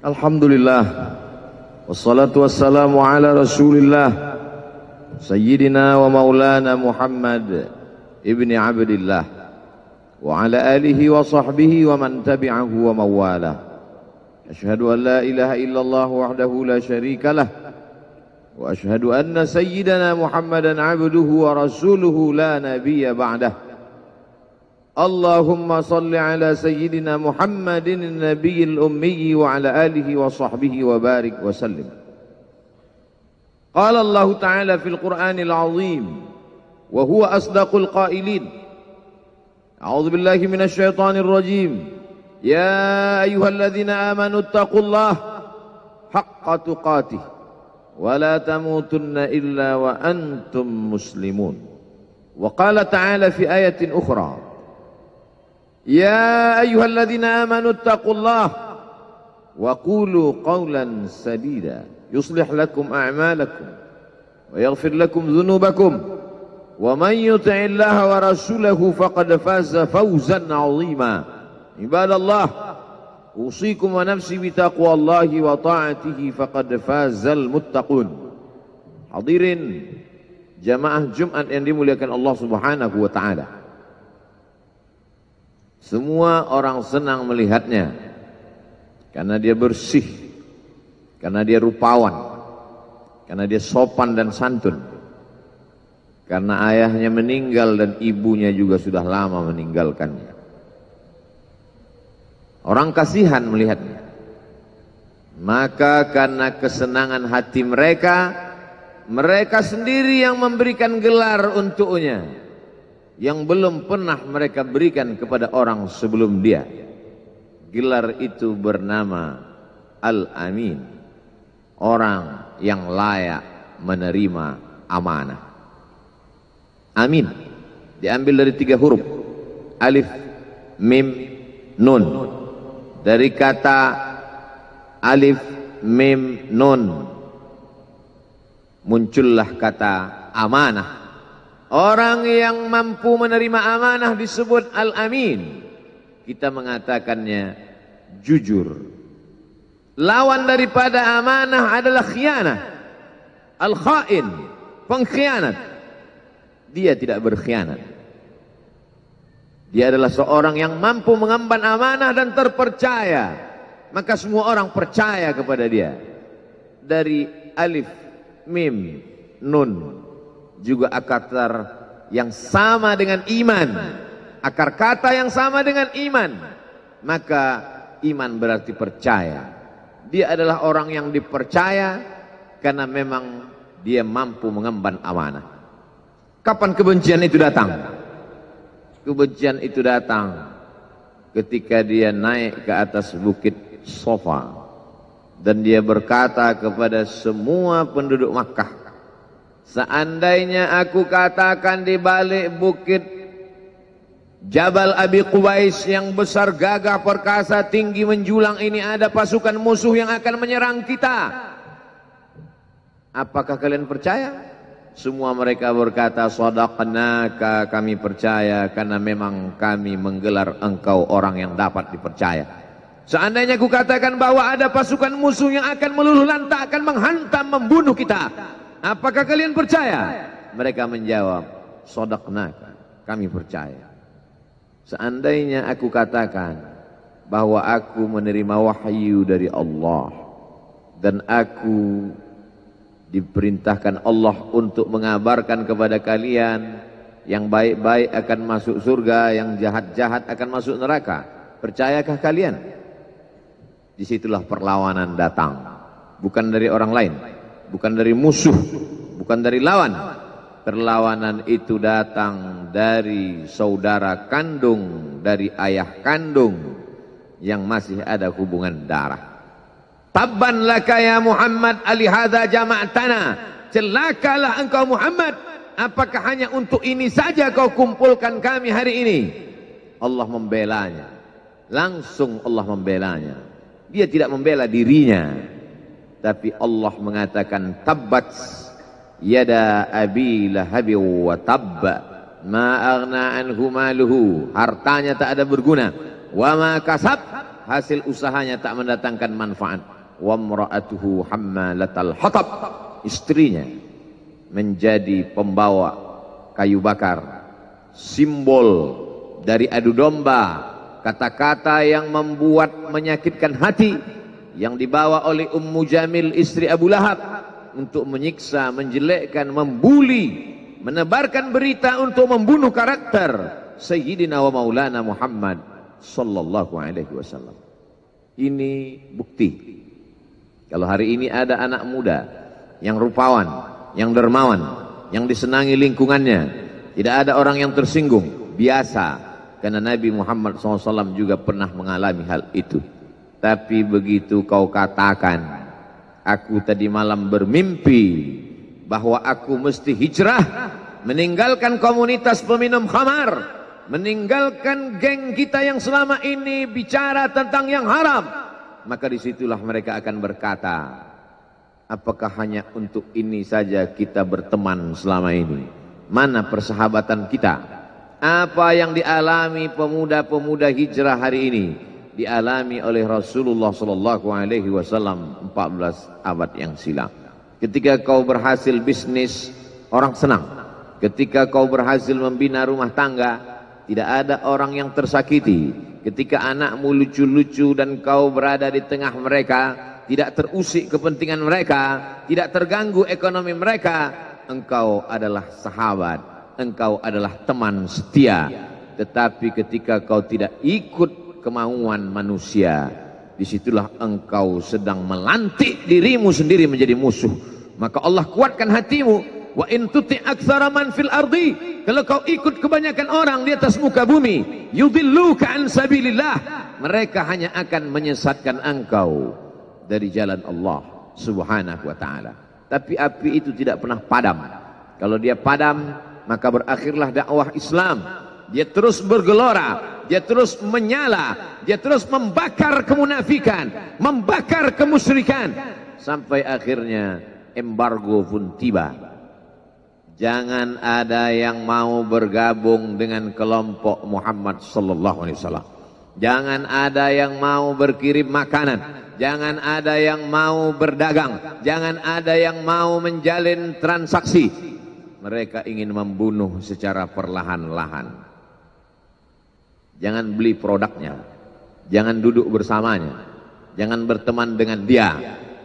Alhamdulillah, wassalatu wassalamu ala rasulillah Sayyidina wa maulana Muhammad ibni Abdillah wa ala alihi wa sahbihi wa man tabi'ahu wa mawalah. Ashhadu an la ilaha illallah wahdahu la syarika lah wa ashhadu anna sayyidana Muhammadan abduhu wa rasuluhu la nabiyya ba'dah. Allahumma salli ala sayyidina Muhammadin nabiyil ummi wa ala alihi wa sahbihi wa barik wa sallim. Qala Allah Ta'ala fil Qur'anil azim wa huwa asdaqul qailin. A'udzu billahi minasy syaithanir rajim. Ya ayyuhalladzina amanu taqullaha haqqa tuqatih wa la tamutunna illa wa antum muslimun. Wa qala ta'ala fi ayatin ukhra. Ya ayyuhalladzina amanu taqullaha wa qulu qawlan sadida yuslih lakum a'malakum wa yaghfir lakum dhunubakum wa man yuti'illaha wa rasulahu faqad faza fawzan 'azima. Ibadallah, usikum wa nafsi bi taqwallahi wa ta'atihi faqad fazal muttaqun. Hadirin jamaah Jumat yang dimuliakan Allah Subhanahu wa taala. Semua orang senang melihatnya karena dia bersih, karena dia rupawan, karena dia sopan dan santun, karena ayahnya meninggal dan ibunya juga sudah lama meninggalkannya. Orang kasihan melihatnya. Maka karena kesenangan hati mereka, mereka sendiri yang memberikan gelar untuknya yang belum pernah mereka berikan kepada orang sebelum dia. Gelar itu bernama Al-Amin, orang yang layak menerima amanah. Amin diambil dari 3 huruf, alif, mim, nun. Dari kata alif, mim, nun muncullah kata amanah. Orang yang mampu menerima amanah disebut Al-Amin. Kita mengatakannya jujur. Lawan daripada amanah adalah khianah. Al-Khain, pengkhianat. Dia tidak berkhianat. Dia adalah seorang yang mampu mengemban amanah dan terpercaya. Maka semua orang percaya kepada dia. Dari alif, mim, nun. Juga akar yang sama dengan iman, akar kata yang sama dengan iman, maka iman berarti percaya. Dia adalah orang yang dipercaya karena memang dia mampu mengemban amanah. Kapan kebencian itu datang? Kebencian itu datang ketika dia naik ke atas bukit Sofa dan dia berkata kepada semua penduduk Makkah, seandainya aku katakan di balik bukit Jabal Abi Qubais yang besar, gagah, perkasa, tinggi, menjulang ini ada pasukan musuh yang akan menyerang kita, apakah kalian percaya? Semua mereka berkata, shadaqnaka, kami percaya karena memang kami menggelar engkau orang yang dapat dipercaya. Seandainya aku katakan bahwa ada pasukan musuh yang akan meluluh lantakkan, menghantam, membunuh kita, apakah kalian percaya? Mereka menjawab, shadaqnaka, kami percaya. Seandainya aku katakan bahwa aku menerima wahyu dari Allah dan aku diperintahkan Allah untuk mengabarkan kepada kalian yang baik-baik akan masuk surga, yang jahat-jahat akan masuk neraka, percayakah kalian? Disitulah perlawanan datang, bukan dari orang lain, bukan dari musuh, bukan dari lawan. Perlawanan itu datang dari saudara kandung, dari ayah kandung yang masih ada hubungan darah. Tabban laka ya Muhammad alihadza jama'tana, celakalah engkau Muhammad, apakah hanya untuk ini saja kau kumpulkan kami hari ini? Allah membelanya, langsung Allah membelanya. Dia tidak membela dirinya, tapi Allah mengatakan tabbat yada abi lahabi wa tabba ma aghna anhu maluhu, hartanya tak ada berguna, wa ma kasab, hasil usahanya tak mendatangkan manfaat. wa imra'atuhu hammalatal hatab, istrinya menjadi pembawa kayu bakar, simbol dari adu domba, kata-kata yang membuat menyakitkan hati yang dibawa oleh Ummu Jamil istri Abu Lahab untuk menyiksa, menjelekkan, membuli, menebarkan berita untuk membunuh karakter Sayyidina wa Maulana Muhammad sallallahu alaihi wasallam. Ini bukti kalau hari ini ada anak muda yang rupawan, yang dermawan, yang disenangi lingkungannya, tidak ada orang yang tersinggung, biasa. Karena Nabi Muhammad SAW juga pernah mengalami hal itu. Tapi begitu kau katakan, aku tadi malam bermimpi bahwa aku mesti hijrah, meninggalkan komunitas peminum khamar, meninggalkan geng kita yang selama ini bicara tentang yang haram, maka disitulah mereka akan berkata, apakah hanya untuk ini saja kita berteman selama ini? Mana persahabatan kita? Apa yang dialami pemuda-pemuda hijrah hari ini dialami oleh Rasulullah sallallahu alaihi wasallam 14 abad yang silam. Ketika kau berhasil bisnis, orang senang. Ketika kau berhasil membina rumah tangga, tidak ada orang yang tersakiti. Ketika anakmu lucu-lucu dan kau berada di tengah mereka, tidak terusik kepentingan mereka, tidak terganggu ekonomi mereka, engkau adalah sahabat. Engkau adalah teman setia. Tetapi ketika kau tidak ikut kemauan manusia, disitulah engkau sedang melantik dirimu sendiri menjadi musuh. Maka Allah kuatkan hatimu. Wa in tuti' aktsara man fil ardi, kalau kau ikut kebanyakan orang di atas muka bumi, yudilluka an sabilillah, mereka hanya akan menyesatkan engkau dari jalan Allah subhanahu wa ta'ala. Tapi api itu tidak pernah padam. Kalau dia padam, maka berakhirlah dakwah Islam. Dia terus bergelora, dia terus menyala, dia terus membakar kemunafikan, membakar kemusyrikan, sampai akhirnya embargo pun tiba. Jangan ada yang mau bergabung dengan kelompok Muhammad sallallahu alaihi wasallam. Jangan ada yang mau berkirim makanan, jangan ada yang mau berdagang, jangan ada yang mau menjalin transaksi. Mereka ingin membunuh secara perlahan-lahan. Jangan beli produknya, jangan duduk bersamanya, jangan berteman dengan dia.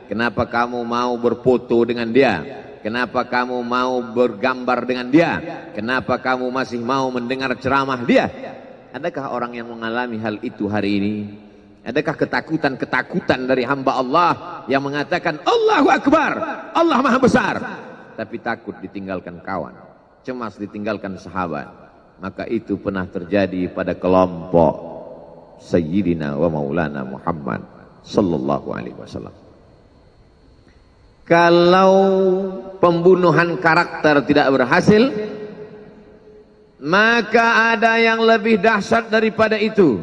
Kenapa kamu mau berfoto dengan dia? Kenapa kamu mau bergambar dengan dia? Kenapa kamu masih mau mendengar ceramah dia? Adakah orang yang mengalami hal itu hari ini? Adakah ketakutan-ketakutan dari hamba Allah yang mengatakan Allahu Akbar, Allah Maha Besar, tapi takut ditinggalkan kawan, cemas ditinggalkan sahabat? Maka itu pernah terjadi pada kelompok Sayyidina wa Maulana Muhammad sallallahu alaihi wasallam. Kalau pembunuhan karakter tidak berhasil, maka ada yang lebih dahsyat daripada itu.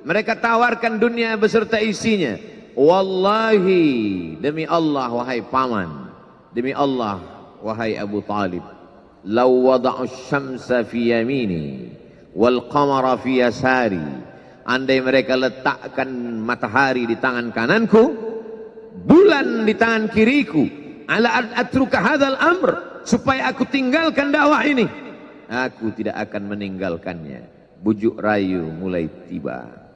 Mereka tawarkan dunia beserta isinya. Wallahi, demi Allah wahai paman, demi Allah wahai Abu Talib, law wada'u syamsa fi yamini wal qamara fi yasari, andai mereka letakkan matahari di tangan kananku, bulan di tangan kiriku, ala an atruka hadzal amr, supaya aku tinggalkan dakwah ini, aku tidak akan meninggalkannya. Bujuk rayu mulai tiba.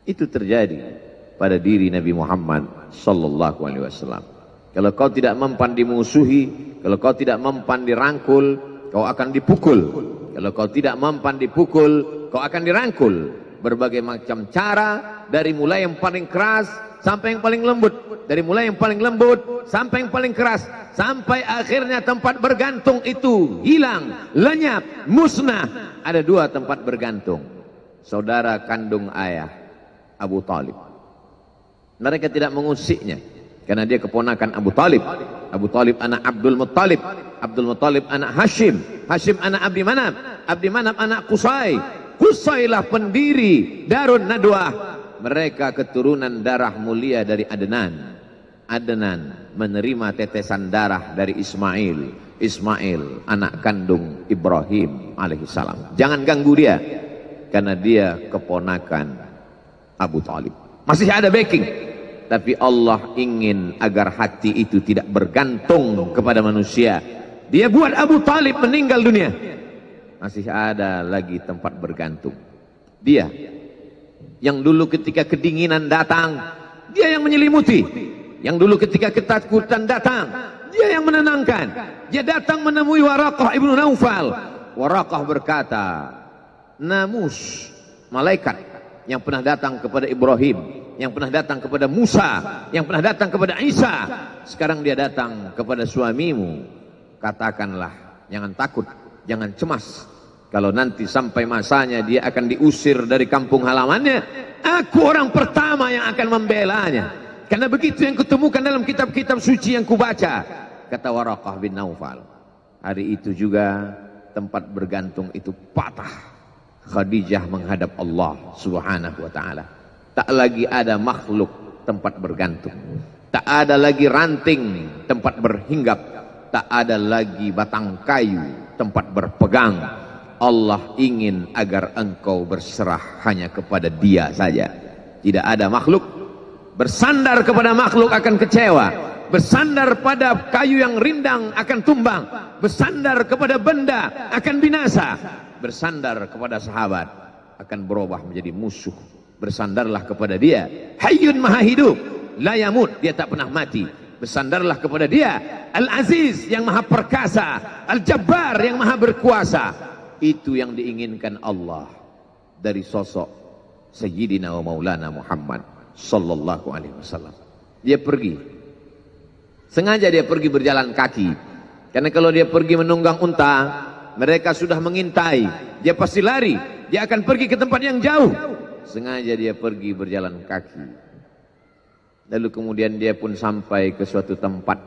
Itu terjadi pada diri Nabi Muhammad sallallahu alaihi wasallam. Kalau kau tidak mempan dimusuhi, kalau kau tidak mempan dirangkul, kau akan dipukul. Kalau kau tidak mempan dipukul, kau akan dirangkul. Berbagai macam cara, dari mulai yang paling keras sampai yang paling lembut, dari mulai yang paling lembut sampai yang paling keras, sampai akhirnya tempat bergantung itu hilang, lenyap, musnah. Ada dua tempat bergantung, saudara kandung ayah Abu Talib. Mereka tidak mengusiknya karena dia keponakan Abu Talib. Abu Talib anak Abdul Muttalib, Abdul Muttalib anak Hashim, Hashim anak Abdi Manaf, Abdi Manaf anak Qusay, Qusaylah pendiri Darun Nadwah. Mereka keturunan darah mulia dari Adnan. Adnan menerima tetesan darah dari Ismail. Ismail anak kandung Ibrahim alaihissalam. Jangan ganggu dia, karena dia keponakan Abu Talib. Masih ada backing. Tapi Allah ingin agar hati itu tidak bergantung kepada manusia. Dia buat Abu Talib meninggal dunia, masih ada lagi tempat bergantung. Dia yang dulu ketika kedinginan datang, dia yang menyelimuti. Yang dulu ketika ketakutan datang, dia yang menenangkan. Dia datang menemui Waraqah ibnu Naufal. Waraqah berkata, Namus, malaikat yang pernah datang kepada Ibrahim, yang pernah datang kepada Musa, yang pernah datang kepada Isa, sekarang dia datang kepada suamimu. Katakanlah, jangan takut, jangan cemas. Kalau nanti sampai masanya dia akan diusir dari kampung halamannya, aku orang pertama yang akan membelanya. Karena begitu yang kutemukan dalam kitab-kitab suci yang kubaca, kata Waraqah bin Naufal. Hari itu juga tempat bergantung itu patah. Khadijah menghadap Allah subhanahu wa ta'ala. Tak lagi ada makhluk tempat bergantung. Tak ada lagi ranting tempat berhinggap. Tak ada lagi batang kayu tempat berpegang. Allah ingin agar engkau berserah hanya kepada Dia saja. Tidak ada makhluk. Bersandar kepada makhluk akan kecewa. Bersandar pada kayu yang rindang akan tumbang. Bersandar kepada benda akan binasa. Bersandar kepada sahabat akan berubah menjadi musuh. Bersandarlah kepada Dia, Hayyun Maha Hidup, la yamut, Dia tak pernah mati. Bersandarlah kepada Dia, Al-Aziz yang Maha Perkasa, Al-Jabbar yang Maha Berkuasa. Itu yang diinginkan Allah dari sosok Sayyidina wa Maulana Muhammad sallallahu alaihi wasallam. Dia pergi, sengaja dia pergi berjalan kaki, karena kalau dia pergi menunggang unta, mereka sudah mengintai. Dia pasti lari, dia akan pergi ke tempat yang jauh. Sengaja dia pergi berjalan kaki. Lalu kemudian dia pun sampai ke suatu tempat.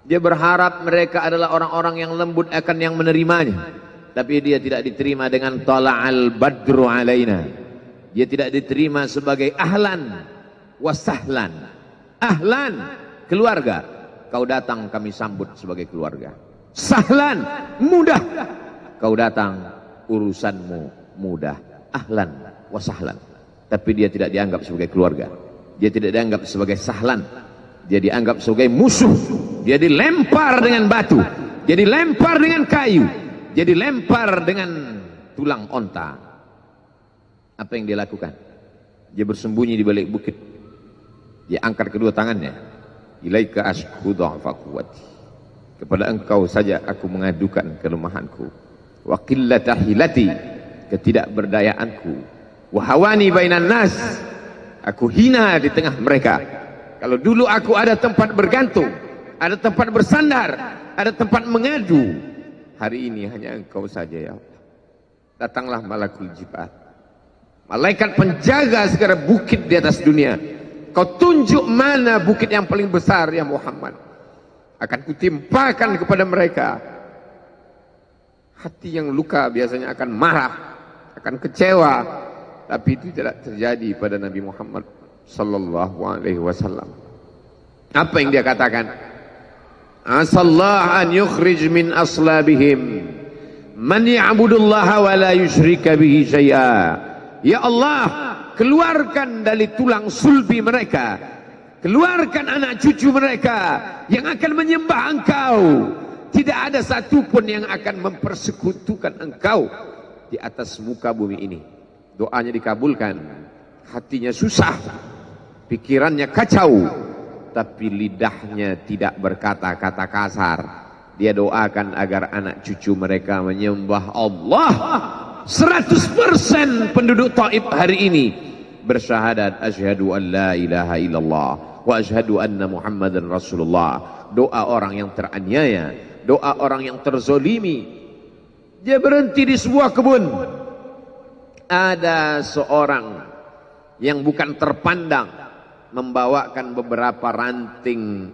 Dia berharap mereka adalah orang-orang yang lembut akan yang menerimanya. Tapi dia tidak diterima dengan tala'al badru alaina. Dia tidak diterima sebagai ahlan wasahlan. Ahlan, keluarga. Kau datang kami sambut sebagai keluarga. Sahlan, mudah. Kau datang, urusanmu mudah. Ahlan wasahlan. Tapi dia tidak dianggap sebagai keluarga. Dia tidak dianggap sebagai sahlan. Dia dianggap sebagai musuh. Dia dilempar dengan batu. Dia dilempar dengan kayu. Dia dilempar dengan tulang onta. Apa yang dia lakukan? Dia bersembunyi di balik bukit. Dia angkat kedua tangannya. Ilaika ashku dha'fa quwwati. Kepada engkau saja aku mengadukan kelemahanku. Wa qillata hilati, ketidakberdayaanku. Wa hawani bainan nas, aku hina di tengah mereka. Kalau dulu aku ada tempat bergantung, ada tempat bersandar, ada tempat mengadu, hari ini hanya engkau saja ya Allah. Datanglah malakul jibal, malaikat penjaga segala bukit di atas dunia. Kau tunjuk mana bukit yang paling besar ya Muhammad, akan kutimpakan kepada mereka. Hati yang luka biasanya akan marah, akan kecewa. Tapi itu tidak terjadi pada Nabi Muhammad sallallahu alaihi wasallam. Apa yang dia katakan? Asallah an yukhrij min aslabihim man ya'budullaha wa la yusyrika bihi syai'a. Ya Allah, keluarkan dari tulang sulbi mereka, keluarkan anak cucu mereka yang akan menyembah Engkau. Tidak ada satupun yang akan mempersekutukan Engkau di atas muka bumi ini. Doanya dikabulkan, hatinya susah, pikirannya kacau, tapi lidahnya tidak berkata-kata kasar. Dia doakan agar anak cucu mereka menyembah Allah. 100% penduduk Taif hari ini bersyahadat asyhadu an la ilaha illallah wa asyhadu anna Muhammadan Rasulullah. Doa orang yang teraniaya, doa orang yang terzolimi. Dia berhenti di sebuah kebun. Ada seorang yang bukan terpandang membawakan beberapa ranting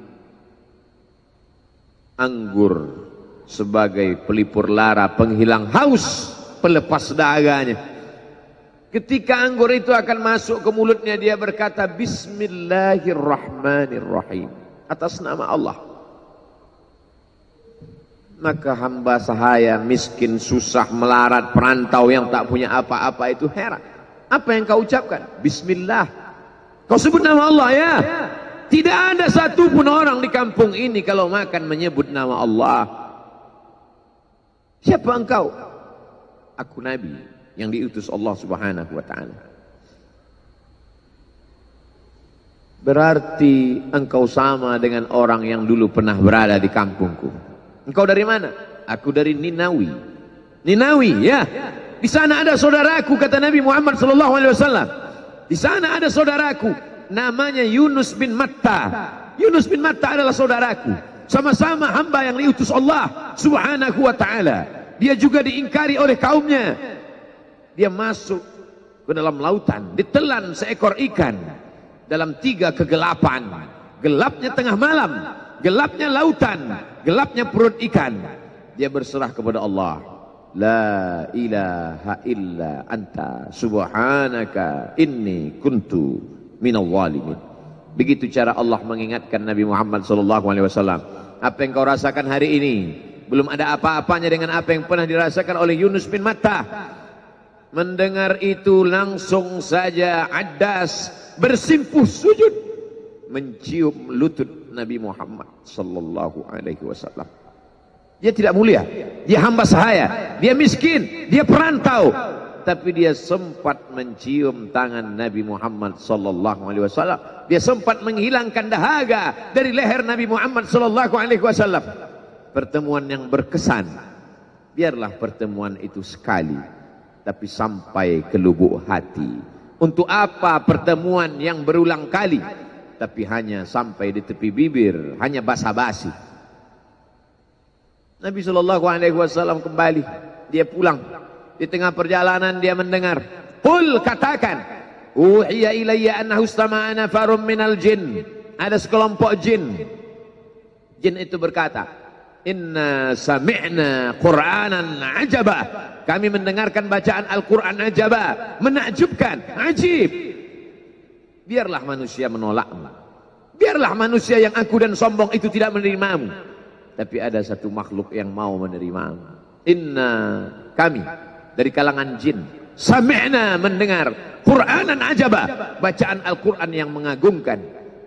anggur sebagai pelipur lara, penghilang haus, pelepas dahaganya. Ketika anggur itu akan masuk ke mulutnya, dia berkata Bismillahirrahmanirrahim, atas nama Allah. Maka hamba sahaya miskin, susah, melarat, perantau yang tak punya apa-apa itu heran. Apa yang kau ucapkan? Bismillah. Kau sebut nama Allah ya. Tidak ada satupun orang di kampung ini kalau makan menyebut nama Allah. Siapa engkau? Aku Nabi yang diutus Allah Subhanahu wa ta'ala. Berarti engkau sama dengan orang yang dulu pernah berada di kampungku. Engkau dari mana? Aku dari Ninawi. Ninawi ya. Di sana ada saudaraku, kata Nabi Muhammad sallallahu alaihi wasallam. Di sana ada saudaraku namanya Yunus bin Matta. Yunus bin Matta adalah saudaraku. Sama-sama hamba yang diutus Allah Subhanahu wa ta'ala. Dia juga diingkari oleh kaumnya. Dia masuk ke dalam lautan, ditelan seekor ikan dalam 3 kegelapan. Gelapnya tengah malam, gelapnya lautan, gelapnya perut ikan. Dia berserah kepada Allah. La ilaha illa anta subhanaka inni kuntu minal zalimin. Begitu cara Allah mengingatkan Nabi Muhammad SAW. Apa yang kau rasakan hari ini belum ada apa-apanya dengan apa yang pernah dirasakan oleh Yunus bin Matta. Mendengar itu langsung saja Addas bersimpuh sujud mencium lutut Nabi Muhammad sallallahu alaihi wasallam. Dia tidak mulia, dia hamba sahaya, dia miskin, dia perantau, tapi dia sempat mencium tangan Nabi Muhammad sallallahu alaihi wasallam. Dia sempat menghilangkan dahaga dari leher Nabi Muhammad sallallahu alaihi wasallam. Pertemuan yang berkesan. Biarlah pertemuan itu sekali, tapi sampai ke lubuk hati. Untuk apa pertemuan yang berulang kali, tapi hanya sampai di tepi bibir, hanya basa-basi. Nabi SAW kembali, dia pulang. Di tengah perjalanan dia mendengar, qul, katakan, uhiya ilayya annahu istama'ana farum minal jin. Ada sekelompok jin. Jin itu berkata, inna sami'na qur'anan ajaba. Kami mendengarkan bacaan Al-Quran ajaba, menakjubkan, ajib. Biarlah manusia menolakmu, biarlah manusia yang aku dan sombong itu tidak menerimamu, tapi ada satu makhluk yang mau menerimamu. Inna, kami dari kalangan jin, sami'na, mendengar, Qur'anan ajaba, bacaan Al-Quran yang mengagumkan,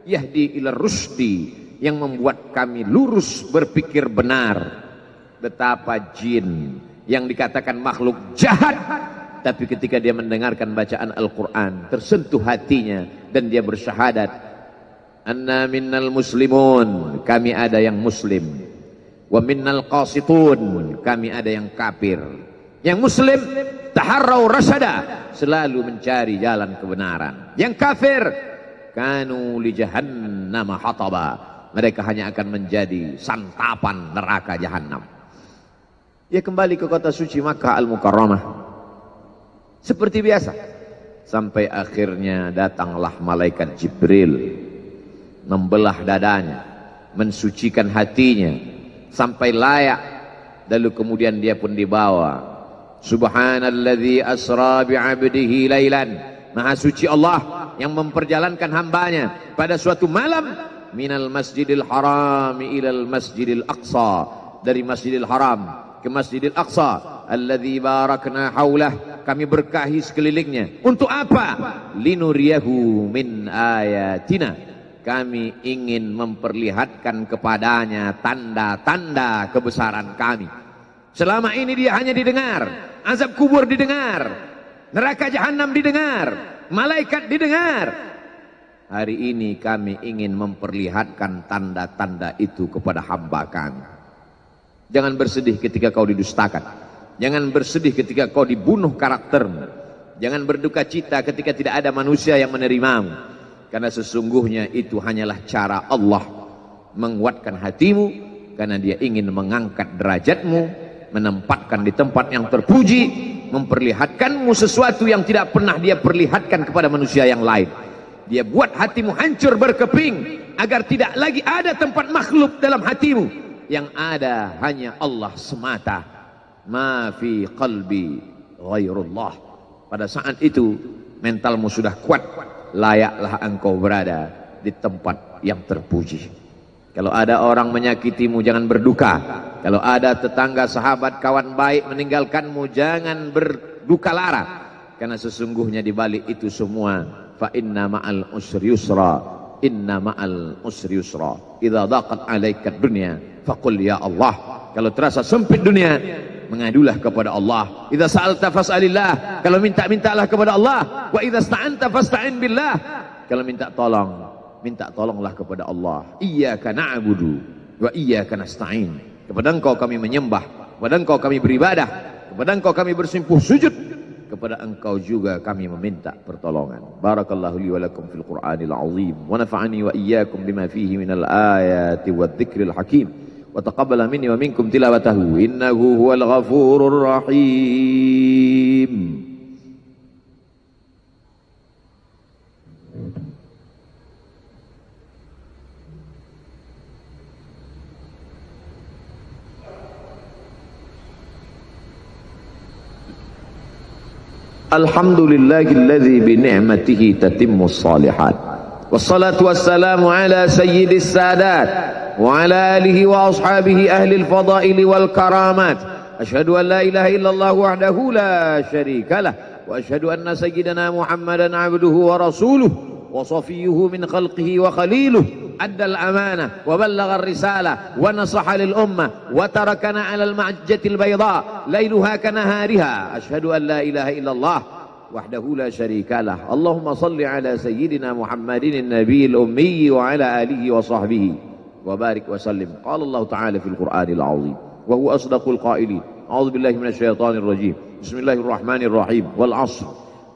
yahdi ila rusdi, yang membuat kami lurus berpikir benar. Betapa jin yang dikatakan makhluk jahat, tapi ketika dia mendengarkan bacaan Al-Quran tersentuh hatinya dan dia bersyahadat, anna minnal muslimun, kami ada yang muslim, wa minnal qasitun, kami ada yang kafir. Yang muslim taharrau rasyada, selalu mencari jalan kebenaran. Yang kafir kanu li jahannam hataba, mereka hanya akan menjadi santapan neraka jahanam. Dia kembali ke kota suci Makkah Al-Mukarramah seperti biasa, sampai akhirnya datanglah malaikat Jibril membelah dadanya, mensucikan hatinya sampai layak, lalu kemudian dia pun dibawa. Subhanalladzi asra bi'abdihi lailan, maha suci Allah yang memperjalankan hambanya pada suatu malam, minal masjidil haram ilal masjidil aqsa, dari masjidil haram ke Masjidil Aqsa, alladzi barakna haulah, kami berkahi sekelilingnya. Untuk apa? Linuriyahu min ayatina, kami ingin memperlihatkan kepadanya tanda-tanda kebesaran kami. Selama ini dia hanya didengar, azab kubur didengar, neraka jahanam didengar, malaikat didengar. Hari ini kami ingin memperlihatkan tanda-tanda itu kepada hamba kami. Jangan bersedih ketika kau didustakan. Jangan bersedih ketika kau dibunuh karaktermu. Jangan berduka cita ketika tidak ada manusia yang menerimamu. Karena sesungguhnya itu hanyalah cara Allah menguatkan hatimu. Karena dia ingin mengangkat derajatmu, menempatkan di tempat yang terpuji, memperlihatkanmu sesuatu yang tidak pernah dia perlihatkan kepada manusia yang lain. Dia buat hatimu hancur berkeping, agar tidak lagi ada tempat makhluk dalam hatimu. Yang ada hanya Allah semata. Ma fi qalbi ghairullah. Pada saat itu mentalmu sudah kuat, layaklah engkau berada di tempat yang terpuji. Kalau ada orang menyakitimu, jangan berduka. Kalau ada tetangga, sahabat, kawan baik meninggalkanmu, jangan berduka lara. Karena sesungguhnya di balik itu semua fa inna ma'al usri yusra, inna ma'al usri yusra. Idza daqat 'alaika dunya faqul ya Allah. Kalau terasa sempit dunia, mengadulah kepada Allah. Idza sa'alta fas'alillah, kalau minta-mintalah kepada Allah. Wa idza sta'anta fasta'in billah, kalau minta tolong, minta tolonglah kepada Allah. Iyyaka na'budu wa iyyaka nasta'in. Kepada Engkau kami menyembah, kepada Engkau kami beribadah, kepada Engkau kami bersimpuh sujud, kepada Engkau juga kami meminta pertolongan. Barakallahu li wa lakum fil Qur'anil azim wa nafa'ani wa iyyakum bima fihi minal ayati wadh-dhikril hakim wa taqabbala minni wa minkum tilawatahu innahu huwal ghafurur rahim. Alhamdulillahilladzi bi ni'matihi tatimmus shalihat. Wassalatu wassalamu ala sayyidis sadat wa ala alihi wa ashabihi ahli al-fadail wal karamat. Asyhadu an la ilaha illallah wahdahu la syarika lah wa asyhadu anna sayyidana Muhammadan abduhu wa rasuluhu wa safiyyuhu min khalqihi wa khaliluhu. Addal amanah wa ballagha ar-risalah wa nasaha lil ummah wa tarakana 'ala al-mahajjatil bayda lailuha kanahariha. Asyhadu an la ilaha illallah wahdahu la syarika lah. Allahumma salli 'ala sayyidina Muhammadin an-nabiyil ummi wa 'ala alihi wa sahbihi wa barik wa sallim. Qala Allah ta'ala fil Qur'anil 'azim wa huwa asdaqul qailin. A'udzu billahi minasy syaithanir rajim. Bismillahirrahmanirrahim. Wal 'ashr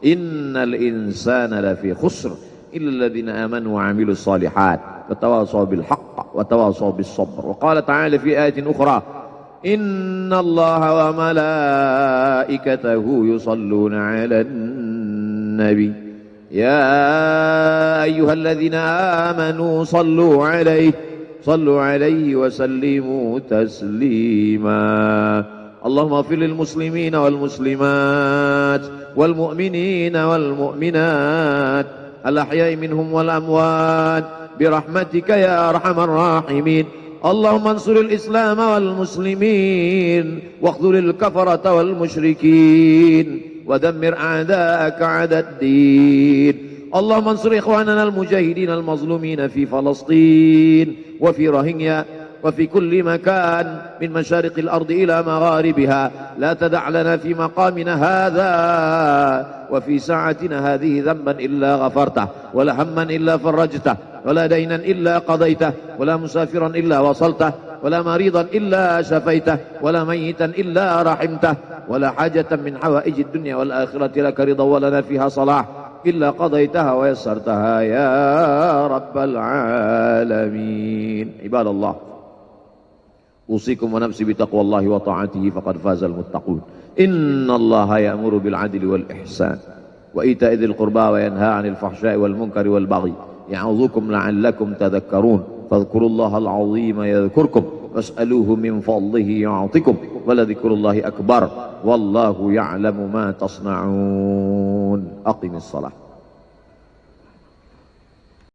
innal insana lafi khusr illa alladhina amanu wa 'amilus shalihat وتواصوا بالحق وتواصوا بالصبر. وقال تعالى في آية أخرى إن الله وملائكته يصلون على النبي يا أيها الذين آمنوا صلوا عليه وسلموا تسليما. اللهم اغفر للمسلمين والمسلمات والمؤمنين والمؤمنات الأحياء منهم والأموات برحمتك يا أرحم الراحمين. اللهم انصر الإسلام والمسلمين واخذل الكفرة والمشركين ودمر أعداءك أعداء الدين. اللهم انصر إخواننا المجاهدين المظلومين في فلسطين وفي روهينيا وفي كل مكان من مشارق الأرض إلى مغاربها. لا تدع لنا في مقامنا هذا وفي ساعتنا هذه ذنبا إلا غفرته ولا هما إلا فرجته ولا دينا إلا قضيته ولا مسافرا إلا وصلته ولا مريضا إلا شفيته ولا ميتا إلا رحمته ولا حاجة من حوائج الدنيا والآخرة لك رضا ولنا فيها صلاح إلا قضيتها ويسرتها يا رب العالمين. عباد الله أوصيكم ونفسي بتقوى الله وطاعته فقد فاز المتقون. إن الله يأمر بالعدل والإحسان وإيتاء ذي القربى وينهى عن الفحشاء والمنكر والبغي يعظكم لعلكم تذكرون. فاذكروا الله العظيم يذكركم واسألوه من فضله يعطكم ولذكر الله أكبر والله يعلم ما تصنعون. أقم الصلاة.